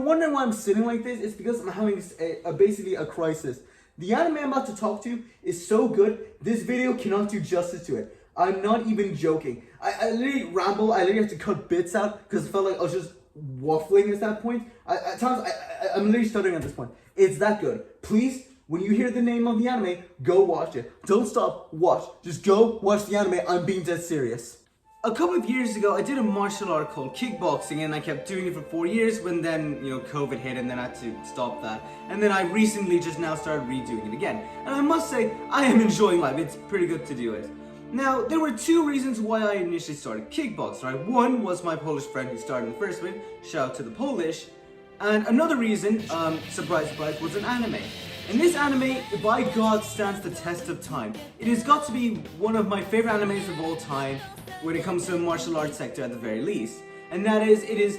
you're wondering why I'm sitting like this, it's because I'm having basically a crisis. The anime I'm about to talk to is so good, this video cannot do justice to it. I'm not even joking. I literally ramble, I literally have to cut bits out because it felt like I was just waffling at that point. At times, I'm literally stuttering at this point. It's that good. Please, when you hear the name of the anime, go watch it. Don't stop, watch. Just go watch the anime, I'm being dead serious. A couple of years ago, I did a martial art called kickboxing, and I kept doing it for 4 years when then, COVID hit and then I had to stop that. And then I recently just now started redoing it again. And I must say, I am enjoying life. It's pretty good to do it. Now, there were two reasons why I initially started kickboxing, right? One was my Polish friend who started in the first place, shout out to the Polish. And another reason, surprise, surprise, was an anime. And this anime, by God, stands the test of time. It has got to be one of my favorite animes of all time when it comes to the martial arts sector at the very least. And that is, it is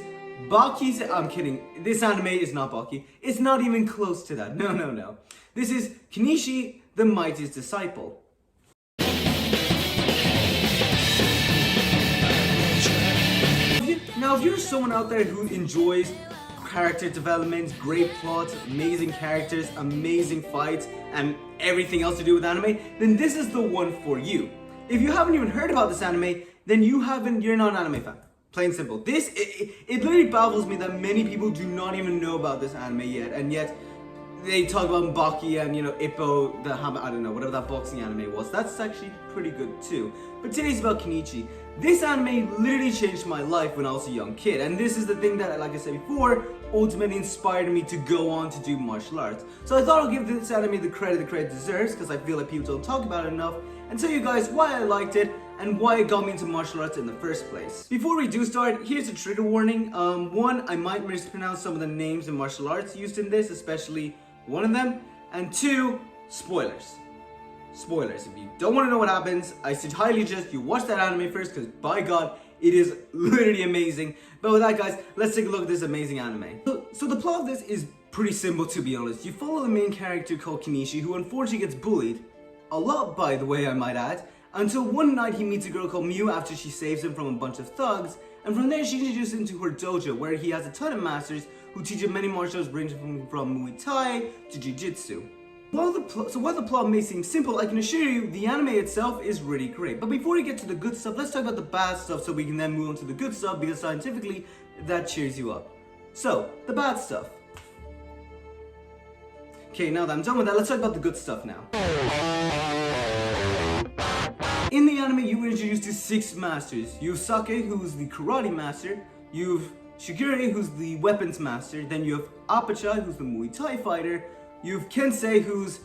Baki's, I'm kidding, this anime is not Baki. It's not even close to that, no. This is KenIchi, the Mightiest Disciple. Now, if you're someone out there who enjoys character development, great plots, amazing characters, amazing fights, and everything else to do with anime, then this is the one for you. If you haven't even heard about this anime, then you're not an anime fan. Plain simple. It literally baffles me that many people do not even know about this anime yet, and yet they talk about Baki and Ippo, I don't know, whatever that boxing anime was. That's actually pretty good too. But today's about KenIchi. This anime literally changed my life when I was a young kid, and this is the thing that, like I said before, ultimately inspired me to go on to do martial arts. So I thought I'll give this anime the credit deserves, because I feel like people don't talk about it enough, and tell you guys why I liked it and why it got me into martial arts in the first place. Before we do start, here's a trigger warning. One, I might mispronounce some of the names in martial arts used in this, especially one of them, and two, spoilers. Spoilers. If you don't want to know what happens, I highly suggest you watch that anime first, because by God, it is literally amazing. But with that, guys, let's take a look at this amazing anime. So the plot of this is pretty simple, to be honest. You follow the main character called KenIchi, who unfortunately gets bullied, a lot by the way I might add, until one night he meets a girl called Miu after she saves him from a bunch of thugs, and from there she introduces him to her dojo, where he has a ton of masters who teach him many martial arts ranging from Muay Thai to Jiu-Jitsu. While the plot may seem simple, I can assure you the anime itself is really great. But before we get to the good stuff, let's talk about the bad stuff so we can then move on to the good stuff, because scientifically, that cheers you up. So, the bad stuff. Okay, now that I'm done with that, let's talk about the good stuff now. In the anime, you were introduced to 6 masters. You have Sake, who's the karate master. You have Shigure, who's the weapons master. Then you have Apachai, who's the Muay Thai fighter. You have Kensei, who's...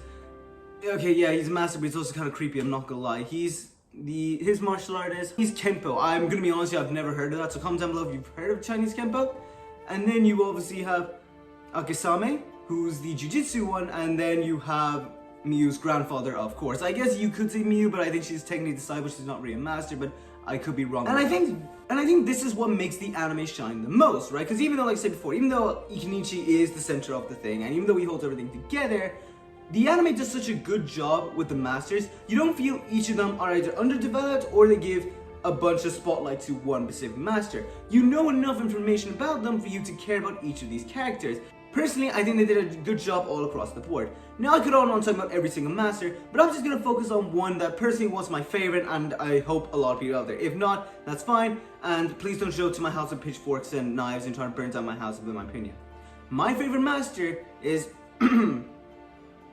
okay, yeah, he's a master, but he's also kind of creepy, I'm not gonna lie. His martial artist, he's Kenpo. I'm gonna be honest with you, I've never heard of that, so comment down below if you've heard of Chinese Kenpo. And then you obviously have Akesame, who's the Jiu-Jitsu one, and then you have Miu's grandfather, of course. I guess you could say Miu, but I think she's technically disciple, she's not really a master, but I could be wrong. And I think this is what makes the anime shine the most, right? Because even though, like I said before, even though KenIchi is the center of the thing, and even though he holds everything together, the anime does such a good job with the masters, you don't feel each of them are either underdeveloped or they give a bunch of spotlight to one specific master. You know enough information about them for you to care about each of these characters. Personally, I think they did a good job all across the board. Now I could go on talking about every single master, but I'm just going to focus on one that personally was my favorite, and I hope a lot of people out there. If not, that's fine, and please don't show up to my house with pitchforks and knives and try to burn down my house with my opinion. My favorite master is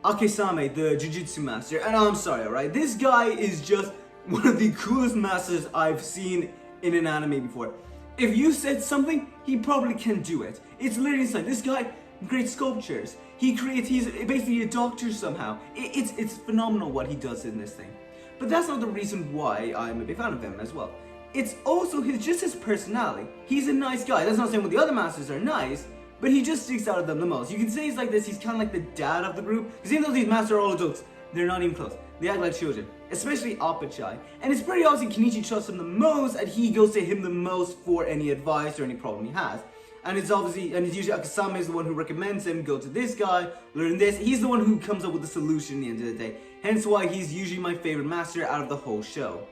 Akesame, the Jiu-Jitsu master, and I'm sorry, alright? This guy is just one of the coolest masters I've seen in an anime before. If you said something, he probably can do it. It's literally insane. This guy creates sculptures. He's basically a doctor somehow. It's phenomenal what he does in this thing. But that's not the reason why I'm a big fan of him as well. It's also just his personality. He's a nice guy. That's not saying what the other masters are nice, but he just sticks out of them the most. You can say he's like this, he's kind of like the dad of the group, because even though these masters are all adults, they're not even close. They act like children, especially Apachai. And it's pretty obvious KenIchi trusts him the most, and he goes to him the most for any advice or any problem he has. And it's usually Akesame is the one who recommends him, go to this guy, learn this. He's the one who comes up with the solution at the end of the day. Hence why he's usually my favorite master out of the whole show.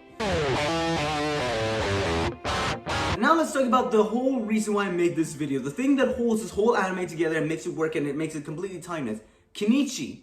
Now let's talk about the whole reason why I made this video. The thing that holds this whole anime together and makes it work and it makes it completely timeless. KenIchi.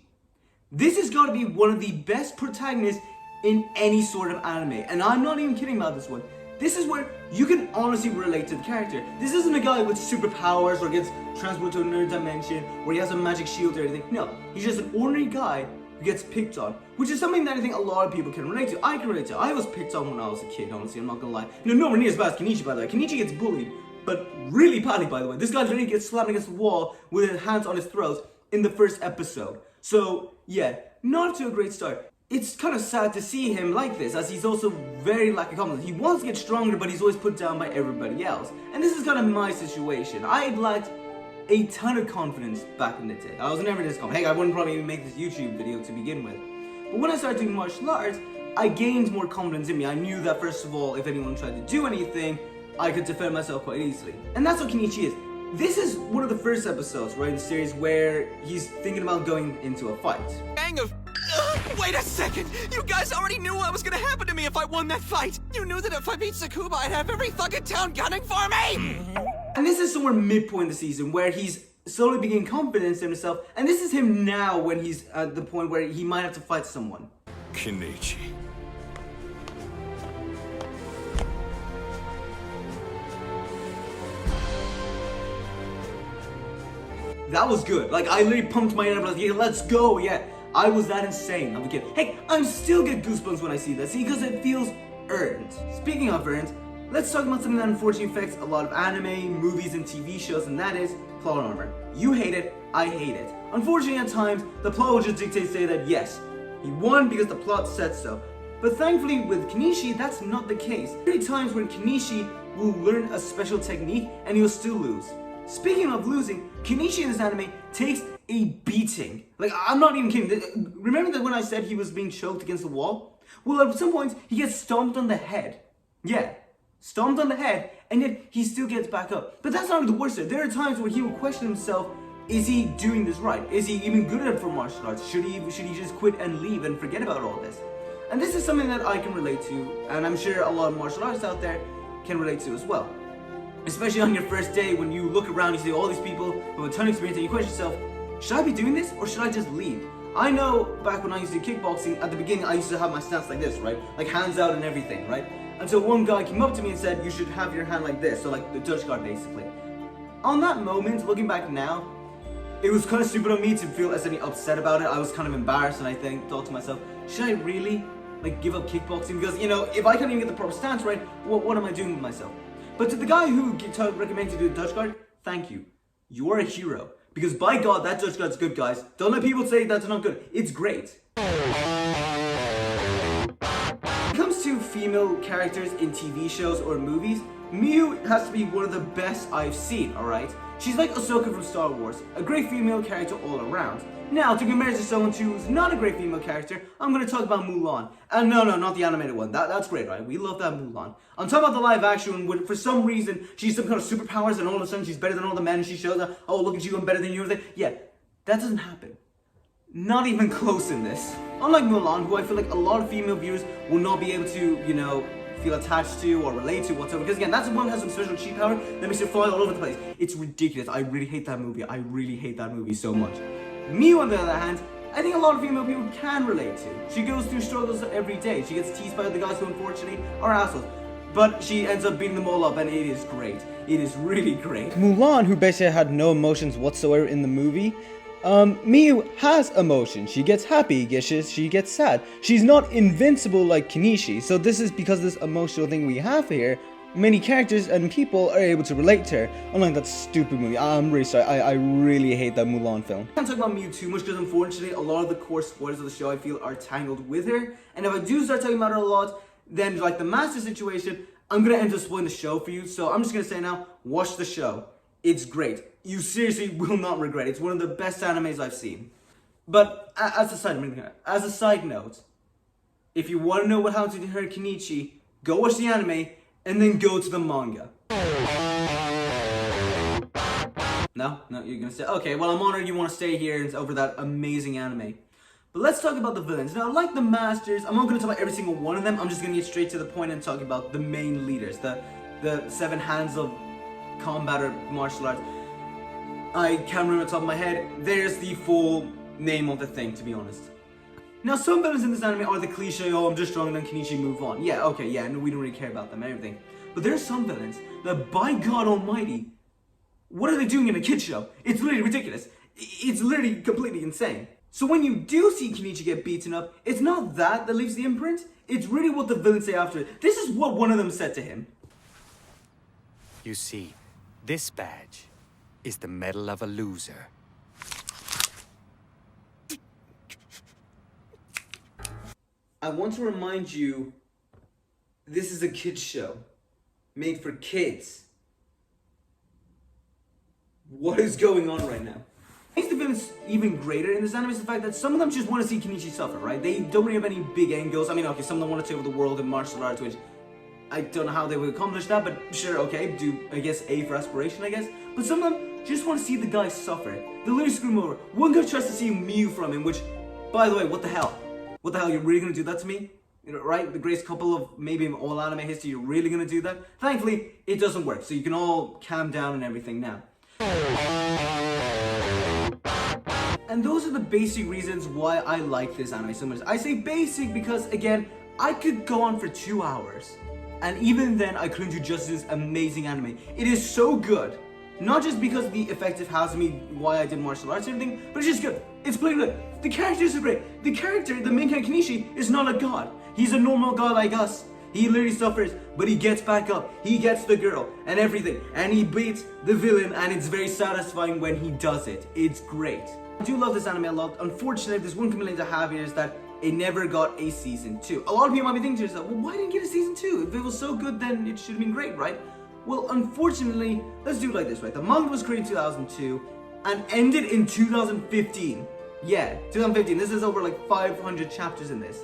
This has got to be one of the best protagonists in any sort of anime. And I'm not even kidding about this one. This is where you can honestly relate to the character. This isn't a guy with superpowers or gets transported to another dimension where he has a magic shield or anything. No, he's just an ordinary guy who gets picked on, which is something that I think a lot of people can relate to. I can relate to. I was picked on when I was a kid, honestly, I'm not gonna lie. You know, nowhere near as bad as KenIchi, by the way. KenIchi gets bullied, but really badly, by the way. This guy literally gets slammed against the wall with his hands on his throat in the first episode. So, yeah, not to a great start. It's kind of sad to see him like this, as he's also very lack of confidence. He wants to get stronger, but he's always put down by everybody else. And this is kind of my situation. I lacked a ton of confidence back in the day. I was never this confident. Heck, I wouldn't probably even make this YouTube video to begin with. But when I started doing martial arts, I gained more confidence in me. I knew that, first of all, if anyone tried to do anything, I could defend myself quite easily. And that's what KenIchi is. This is one of the first episodes, right, in the series where he's thinking about going into a fight. Wait a second! You guys already knew what was gonna happen to me if I won that fight! You knew that if I beat Tsukuba, I'd have every fucking town gunning for me! And this is somewhere midpoint in the season where he's slowly beginning confidence in himself, and this is him now when he's at the point where he might have to fight someone. KenIchi. That was good. Like, I literally pumped my head up, I was like, yeah, let's go, yeah. I was that insane. I'm a kid. Hey, I still get goosebumps when I see that. See, because it feels earned. Speaking of earned, let's talk about something that unfortunately affects a lot of anime, movies, and TV shows, and that is plot armor. You hate it, I hate it. Unfortunately, at times, the plot will just dictate say that yes, he won because the plot said so. But thankfully, with KenIchi, that's not the case. There are times when KenIchi will learn a special technique and he'll still lose. Speaking of losing, KenIchi in this anime takes a beating. Like, I'm not even kidding. Remember that when I said he was being choked against the wall? Well, at some points, he gets stomped on the head. Yeah, stomped on the head, and yet he still gets back up. But that's not the worst. There are times where he will question himself, is he doing this right? Is he even good at it for martial arts? Should he just quit and leave and forget about all this? And this is something that I can relate to, and I'm sure a lot of martial artists out there can relate to as well. Especially on your first day, when you look around, you see all these people who have a ton of experience, and you question yourself, should I be doing this or should I just leave? I know back when I used to do kickboxing, at the beginning I used to have my stance like this, right? Like hands out and everything, right? Until one guy came up to me and said, you should have your hand like this, so like the Dutch guard basically. On that moment, looking back now, it was kind of stupid of me to feel as any upset about it. I was kind of embarrassed, and I thought to myself, should I really like give up kickboxing? Because, you know, if I can't even get the proper stance right, what am I doing with myself? But to the guy who recommended you do the Dutch guard, thank you. You are a hero. Because by God, that Dutch guard's good, guys. Don't let people say that's not good. It's great. When it comes to female characters in TV shows or movies, Miyu has to be one of the best I've seen, alright? She's like Ahsoka from Star Wars, a great female character all around. Now, to compare to someone who's not a great female character, I'm going to talk about Mulan. And no, not the animated one. That's great, right? We love that Mulan. I'm talking about the live action one where, for some reason, she's some kind of superpowers and all of a sudden she's better than all the men and she shows up, oh, look at you, I'm better than you. Yeah, that doesn't happen. Not even close in this. Unlike Mulan, who I feel like a lot of female viewers will not be able to, you know, feel attached to or relate to whatsoever. Because again, that's the one that has some special chi power that makes her fly all over the place. It's ridiculous. I really hate that movie. I really hate that movie so much. Miyu, on the other hand, I think a lot of female people can relate to. She goes through struggles every day. She gets teased by the guys who unfortunately are assholes. But she ends up beating them all up, and it is great. It is really great. Mulan, who basically had no emotions whatsoever in the movie, Miyu has emotion. She gets happy, she gets sad. She's not invincible like KenIchi, so this is because of this emotional thing we have here. Many characters and people are able to relate to her, unlike that stupid movie. I'm really sorry, I really hate that Mulan film. I can't talk about Miyu too much because unfortunately a lot of the core spoilers of the show I feel are tangled with her. And if I do start talking about her a lot, then like the master situation, I'm going to end up spoiling the show for you. So I'm just going to say now, watch the show. It's great. You seriously will not regret it. It's one of the best animes I've seen. But as a side note, if you want to know what happened to her KenIchi, go watch the anime and then go to the manga. No, you're gonna say, okay, well I'm honored you want to stay here and over that amazing anime. But let's talk about the villains. Now, like the masters, I'm not gonna talk about every single one of them. I'm just gonna get straight to the point and talk about the main leaders, the the 7 hands of combat or martial arts. I can't remember the top of my head. There's the full name of the thing, to be honest. Now, some villains in this anime are the cliche, oh, I'm just stronger than KenIchi, move on. Yeah, okay, yeah, no, we don't really care about them and everything. But there are some villains that, by God Almighty, what are they doing in a kid show? It's literally ridiculous. It's literally completely insane. So when you do see KenIchi get beaten up, it's not that leaves the imprint. It's really what the villains say after it. This is what one of them said to him. You see, this badge is the medal of a loser. I want to remind you, this is a kid's show. Made for kids. What is going on right now? What makes the villains even greater in this anime is the fact that some of them just want to see KenIchi suffer, right? They don't really have any big end goals. I mean, okay, some of them want to take over the world in martial arts, which I don't know how they would accomplish that, but sure, okay, do, I guess, A for aspiration, I guess. But some of them just want to see the guy suffer. They literally screw him over. One guy tries to see Mew from him, which, by the way, what the hell? What the hell, you're really gonna do that to me? You know, right? The greatest couple of maybe in all anime history, you're really gonna do that? Thankfully, it doesn't work, so you can all calm down and everything now. And those are the basic reasons why I like this anime so much. I say basic because, again, I could go on for 2 hours. And even then, I couldn't do justice to this amazing anime. It is so good. Not just because of the effect it has on me, why I did martial arts and everything, but it's just good. It's pretty good. The characters are great. The character, the main character KenIchi, is not a god. He's a normal guy like us. He literally suffers, but he gets back up. He gets the girl and everything. And he beats the villain, and it's very satisfying when he does it. It's great. I do love this anime a lot. Unfortunately, there's one complaint I have here is that it never got a season 2. A lot of people might be thinking to yourself, well, why didn't it get a season 2? If it was so good, then it should have been great, right? Well, unfortunately, let's do it like this, right? The manga was created in 2002 and ended in 2015. Yeah, 2015. This is over like 500 chapters in this.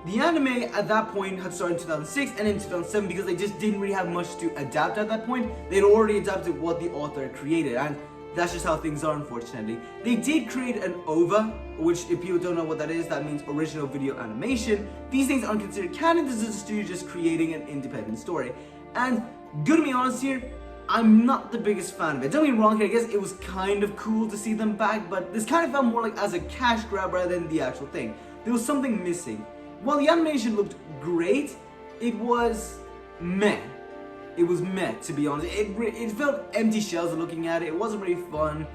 The anime at that point had started in 2006 and in 2007 because they just didn't really have much to adapt at that point. They'd already adapted what the author created, and that's just how things are, unfortunately. They did create an OVA, which if people don't know what that is, that means original video animation. These things aren't considered canon. This is a studio just creating an independent story. And good to be honest here, I'm not the biggest fan of it. Don't get me wrong here, I guess it was kind of cool to see them back, but this kind of felt more like as a cash grab rather than the actual thing. There was something missing. While the animation looked great, it was meh. It was meh, to be honest. It felt empty shells looking at it. It wasn't really fun.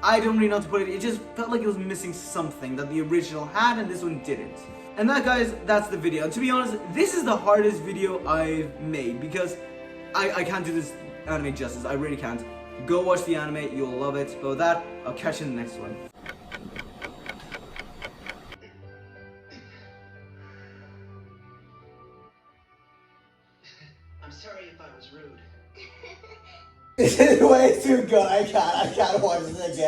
I don't really know how to put it. It just felt like it was missing something that the original had and this one didn't. And that, guys, that's the video. And to be honest, this is the hardest video I've made because I can't do this anime justice. I really can't. Go watch the anime. You'll love it. But with that, I'll catch you in the next one. I'm sorry if I was rude. This is way too good. I can't watch this again.